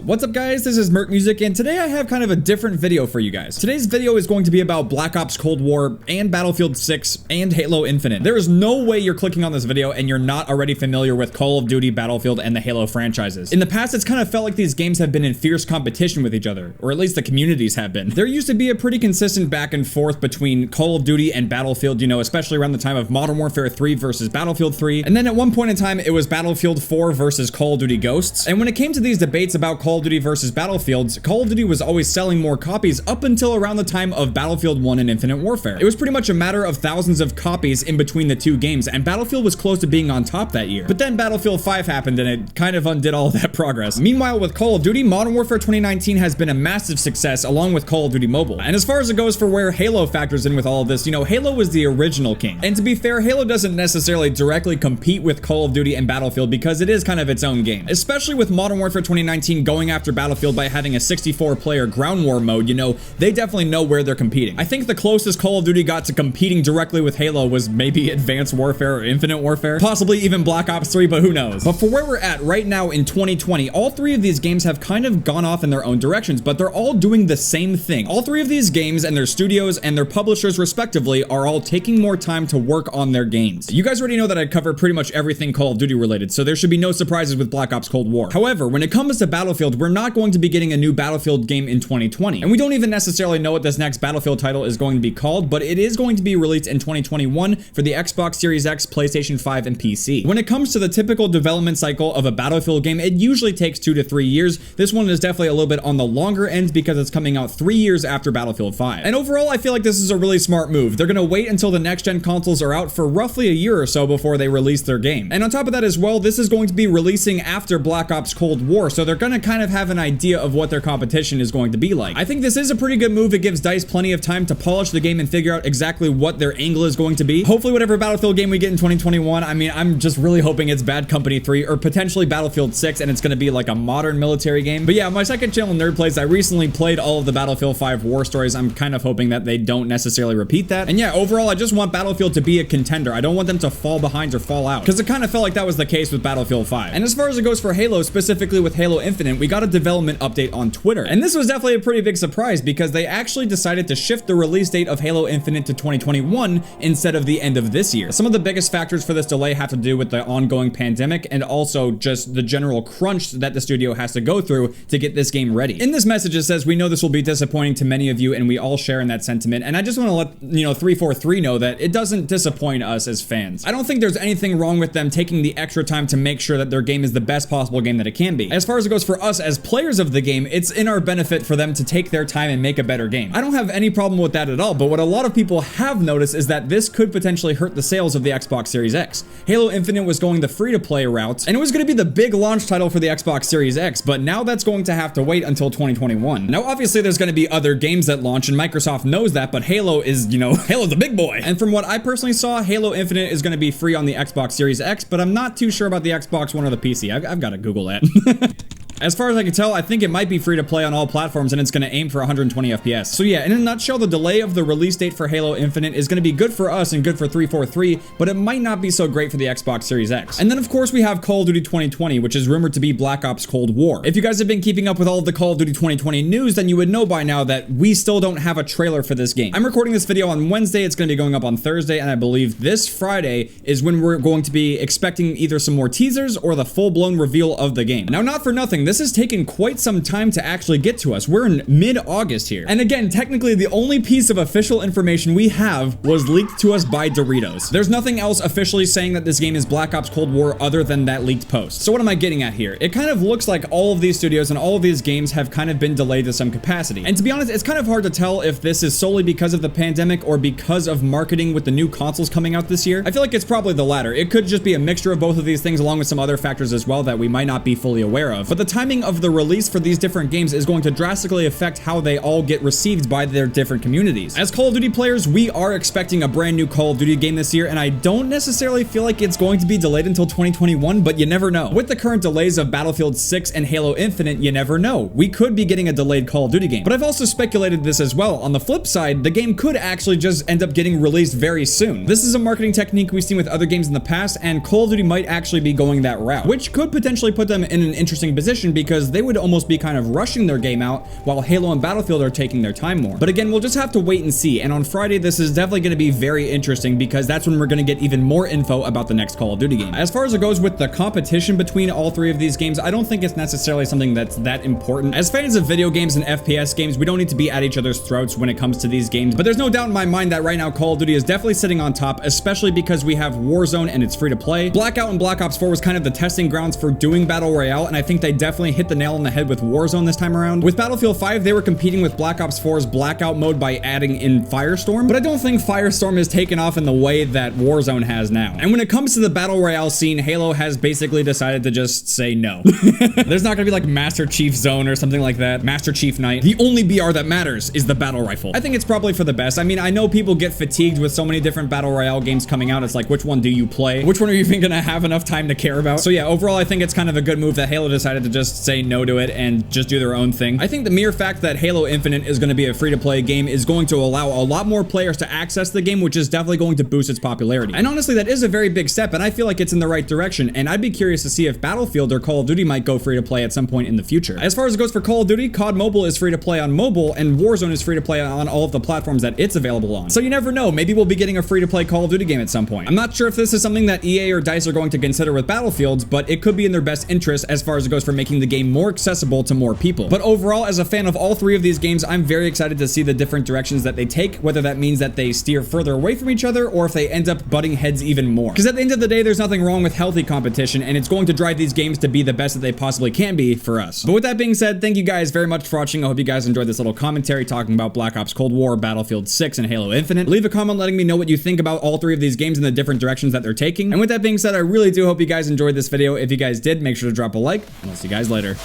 What's up guys, this is Merc Music, and today I have kind of a different video for you guys. Today's video is going to be about Black Ops Cold War and Battlefield 6 and Halo Infinite. There is no way you're clicking on this video and you're not already familiar with Call of Duty, Battlefield, and the Halo franchises. In the past, it's kind of felt like these games have been in fierce competition with each other, or at least the communities have been. There used to be a pretty consistent back and forth between Call of Duty and Battlefield, you know, especially around the time of Modern Warfare 3 versus Battlefield 3, and then at one point in time, it was Battlefield 4 versus Call of Duty Ghosts. And when it came to these debates about Call of Duty versus Battlefields, Call of Duty was always selling more copies up until around the time of Battlefield 1 and Infinite Warfare. It was pretty much a matter of thousands of copies in between the two games, and Battlefield was close to being on top that year. But then Battlefield 5 happened and it kind of undid all of that progress. Meanwhile, with Call of Duty, Modern Warfare 2019 has been a massive success along with Call of Duty Mobile. And as far as it goes for where Halo factors in with all of this, you know, Halo was the original king. And to be fair, Halo doesn't necessarily directly compete with Call of Duty and Battlefield because it is kind of its own game. Especially with Modern Warfare 2019 going after Battlefield by having a 64-player ground war mode, you know, they definitely know where they're competing. I think the closest Call of Duty got to competing directly with Halo was maybe Advanced Warfare or Infinite Warfare, possibly even Black Ops 3, but who knows. But for where we're at right now in 2020, all three of these games have kind of gone off in their own directions, but they're all doing the same thing. All three of these games and their studios and their publishers respectively are all taking more time to work on their games. You guys already know that I cover pretty much everything Call of Duty related, so there should be no surprises with Black Ops Cold War. However, when it comes to Battlefield, we're not going to be getting a new Battlefield game in 2020. And we don't even necessarily know what this next Battlefield title is going to be called, but it is going to be released in 2021 for the Xbox Series X, PlayStation 5, and PC. When it comes to the typical development cycle of a Battlefield game, it usually takes 2 to 3 years. This one is definitely a little bit on the longer end because it's coming out 3 years after Battlefield 5. And overall, I feel like this is a really smart move. They're gonna wait until the next gen consoles are out for roughly a year or so before they release their game. And on top of that as well, this is going to be releasing after Black Ops Cold War, so they're gonna kind of have an idea of what their competition is going to be like. I think this is a pretty good move. It gives DICE plenty of time to polish the game and figure out exactly what their angle is going to be. Hopefully whatever Battlefield game we get in 2021, I mean, I'm just really hoping it's Bad Company 3 or potentially Battlefield 6 and it's gonna be like a modern military game. But yeah, my second channel, Nerd Plays, I recently played all of the Battlefield 5 war stories. I'm kind of hoping that they don't necessarily repeat that. And yeah, overall, I just want Battlefield to be a contender. I don't want them to fall behind or fall out, because it kind of felt like that was the case with Battlefield 5. And as far as it goes for Halo, specifically with Halo Infinite, we got a development update on Twitter. And this was definitely a pretty big surprise because they actually decided to shift the release date of Halo Infinite to 2021 instead of the end of this year. Some of the biggest factors for this delay have to do with the ongoing pandemic and also just the general crunch that the studio has to go through to get this game ready. In this message, it says, "We know this will be disappointing to many of you and we all share in that sentiment." And I just want to let, you know, 343 know that it doesn't disappoint us as fans. I don't think there's anything wrong with them taking the extra time to make sure that their game is the best possible game that it can be. As far as it goes for us as players of the game, it's in our benefit for them to take their time and make a better game. I don't have any problem with that at all, but what a lot of people have noticed is that this could potentially hurt the sales of the Xbox Series X. Halo Infinite was going the free-to-play route, and it was going to be the big launch title for the Xbox Series X, but now that's going to have to wait until 2021. Now, obviously, there's going to be other games that launch, and Microsoft knows that, but Halo is, you know, Halo's the big boy. And from what I personally saw, Halo Infinite is going to be free on the Xbox Series X, but I'm not too sure about the Xbox One or the PC. I've got to Google that. As far as I can tell, I think it might be free to play on all platforms and it's going to aim for 120 FPS. So yeah, in a nutshell, the delay of the release date for Halo Infinite is going to be good for us and good for 343, but it might not be so great for the Xbox Series X. And then of course we have Call of Duty 2020, which is rumored to be Black Ops Cold War. If you guys have been keeping up with all of the Call of Duty 2020 news, then you would know by now that we still don't have a trailer for this game. I'm recording this video on Wednesday, it's going to be going up on Thursday, and I believe this Friday is when we're going to be expecting either some more teasers or the full-blown reveal of the game. Now, not for nothing, this has taken quite some time to actually get to us. We're in mid-August here. And again, technically the only piece of official information we have was leaked to us by Doritos. There's nothing else officially saying that this game is Black Ops Cold War other than that leaked post. So what am I getting at here? It kind of looks like all of these studios and all of these games have kind of been delayed to some capacity. And to be honest, it's kind of hard to tell if this is solely because of the pandemic or because of marketing with the new consoles coming out this year. I feel like it's probably the latter. It could just be a mixture of both of these things along with some other factors as well that we might not be fully aware of. But the timing of the release for these different games is going to drastically affect how they all get received by their different communities. As Call of Duty players, we are expecting a brand new Call of Duty game this year, and I don't necessarily feel like it's going to be delayed until 2021, but you never know. With the current delays of Battlefield 6 and Halo Infinite, you never know. We could be getting a delayed Call of Duty game. But I've also speculated this as well. On the flip side, the game could actually just end up getting released very soon. This is a marketing technique we've seen with other games in the past, and Call of Duty might actually be going that route, which could potentially put them in an interesting position competition because they would almost be kind of rushing their game out while Halo and Battlefield are taking their time more. But again, we'll just have to wait and see. And on Friday, this is definitely going to be very interesting because that's when we're going to get even more info about the next Call of Duty game. As far as it goes with the competition between all three of these games, I don't think it's necessarily something that's that important. As fans of video games and FPS games, we don't need to be at each other's throats when it comes to these games. But there's no doubt in my mind that right now Call of Duty is definitely sitting on top, especially because we have Warzone and it's free to play. Blackout and Black Ops 4 was kind of the testing grounds for doing Battle Royale, and I think they definitely hit the nail on the head with Warzone this time around. With Battlefield 5, they were competing with Black Ops 4's Blackout mode by adding in Firestorm, but I don't think Firestorm has taken off in the way that Warzone has now. And when it comes to the Battle Royale scene, Halo has basically decided to just say no. There's not gonna be like Master Chief Zone or something like that. Master Chief Night. The only BR that matters is the battle rifle. I think it's probably for the best. I mean, I know people get fatigued with so many different Battle Royale games coming out. It's like, which one do you play? Which one are you even gonna have enough time to care about? So yeah, overall, I think it's kind of a good move that Halo decided to just say no to it and just do their own thing. I think the mere fact that Halo Infinite is gonna be a free-to-play game is going to allow a lot more players to access the game, which is definitely going to boost its popularity. And honestly, that is a very big step, and I feel like it's in the right direction, and I'd be curious to see if Battlefield or Call of Duty might go free to play at some point in the future. As far as it goes for Call of Duty, COD Mobile is free to play on mobile, and Warzone is free to play on all of the platforms that it's available on. So you never know, maybe we'll be getting a free to play Call of Duty game at some point. I'm not sure if this is something that EA or DICE are going to consider with Battlefield, but it could be in their best interest as far as it goes for making the game more accessible to more people. But overall, as a fan of all three of these games, I'm very excited to see the different directions that they take, whether that means that they steer further away from each other or if they end up butting heads even more. Because at the end of the day, there's nothing wrong with healthy competition, and it's going to drive these games to be the best that they possibly can be for us. But with that being said, thank you guys very much for watching. I hope you guys enjoyed this little commentary talking about Black Ops Cold War, Battlefield 6, and Halo Infinite. Leave a comment letting me know what you think about all three of these games and the different directions that they're taking. And with that being said, I really do hope you guys enjoyed this video. If you guys did, make sure to drop a like, and I'll see you guys later.